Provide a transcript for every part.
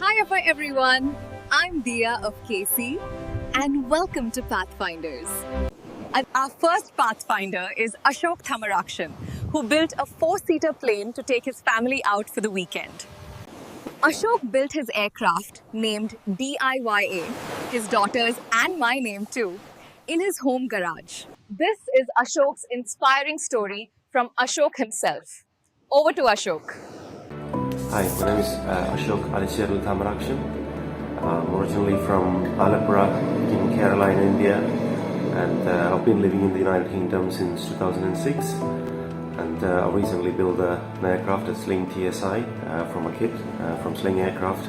Hi everyone, I'm Dia of KC and welcome to Pathfinders. And our first Pathfinder is Ashok Tamarakshan, who built a four-seater plane to take his family out for the weekend. Ashok built his aircraft, named DIYA, his daughter's and my name too, in his home garage. This is Ashok's inspiring story from Ashok himself. Over to Ashok. Hi, my name is Ashok Tamarakshan. I'm originally from Alappuzha in Kerala in India, and I've been living in the United Kingdom since 2006. And I recently built an aircraft, a Sling TSI, from a kit from Sling Aircraft.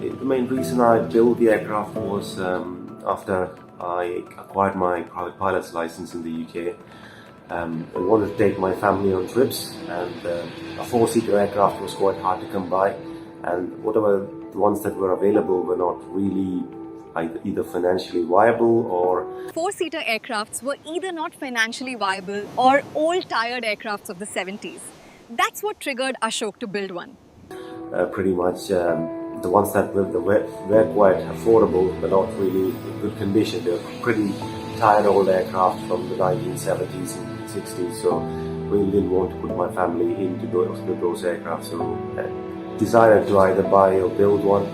The main reason I built the aircraft was after I acquired my private pilot's license in the UK. I wanted to take my family on trips, and a four-seater aircraft was quite hard to come by, and whatever the ones that were available were not really either financially viable or... Four-seater aircrafts were either not financially viable or old tired aircrafts of the 70s. That's what triggered Ashok to build one. Pretty much the ones that were quite affordable but not really in good condition. They were pretty tired old aircraft from the 1970s and 60s, so really didn't want to put my family into those aircraft. So decided to either buy or build one,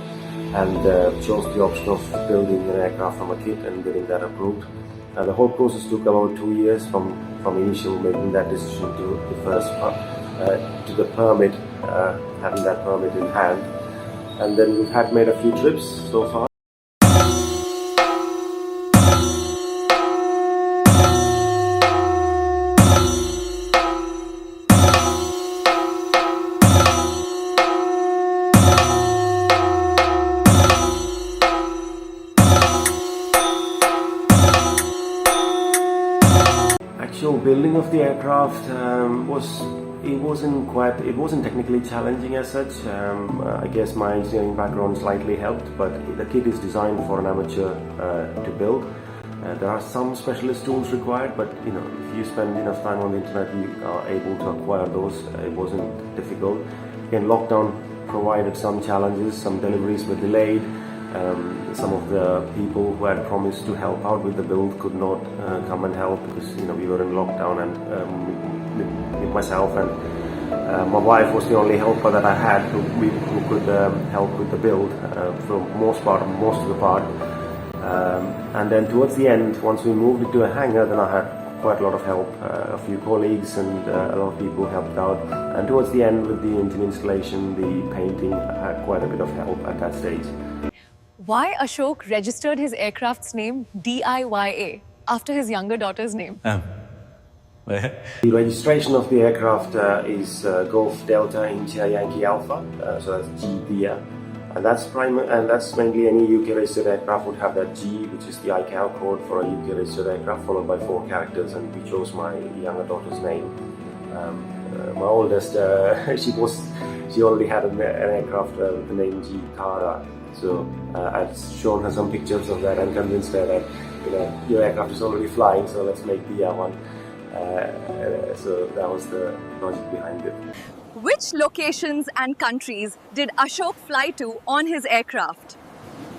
and chose the option of building an aircraft from a kit and getting that approved. The whole process took about 2 years from initial making that decision to the first to the permit, having that permit in hand, and then we've had made a few trips so far. Actual building of the aircraft wasn't technically challenging as such. I guess my engineering background slightly helped, but the kit is designed for an amateur to build. There are some specialist tools required, but if you spend enough time on the internet, you are able to acquire those. It wasn't difficult. Again, lockdown provided some challenges. Some deliveries were delayed. Some of the people who had promised to help out with the build could not come and help because we were in lockdown, and myself and my wife was the only helper that I had who could help with the build for most of the part. And then towards the end, once we moved it to a hangar, then I had quite a lot of help. A few colleagues and a lot of people helped out. And towards the end, with the engine installation, the painting, I had quite a bit of help at that stage. Why Ashok registered his aircraft's name DIYA after his younger daughter's name? The registration of the aircraft is Golf Delta India Yankee Alpha, so that's GDIA, and that's mainly any UK registered aircraft would have that G, which is the ICAO code for a UK registered aircraft, followed by 4 characters, and we chose my younger daughter's name. My oldest, she already had an aircraft with the name G Tara, so I've shown her some pictures of that and convinced her that your aircraft is already flying, so let's make the one. So that was the logic behind it. Which locations and countries did Ashok fly to on his aircraft?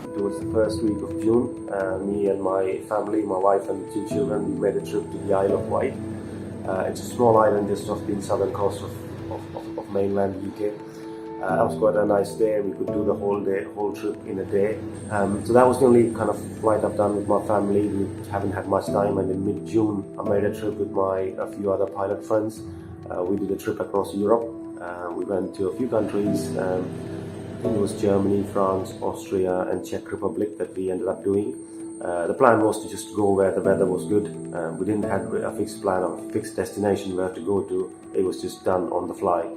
Towards the first week of June, me and my family, my wife and 2 children, we made a trip to the Isle of Wight. It's a small island just off the southern coast of mainland UK. That was quite a nice day. We could do the whole trip in a day. So that was the only kind of flight I've done with my family. We haven't had much time, and in mid-June I made a trip with a few other pilot friends. We did a trip across Europe. We went to a few countries. I think it was Germany, France, Austria and Czech Republic that we ended up doing. The plan was to just go where the weather was good. We didn't have a fixed plan or a fixed destination where to go to. It was just done on the fly.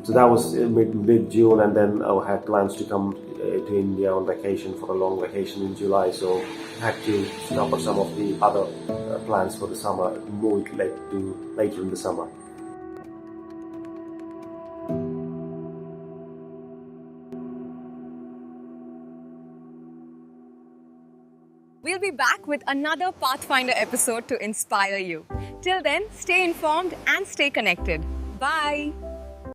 So that was mid-June, and then I had plans to come to India on vacation for a long vacation in July, so I had to stop at some of the other plans for the summer, move it later in the summer. We'll be back with another Pathfinder episode to inspire you. Till then, stay informed and stay connected. Bye.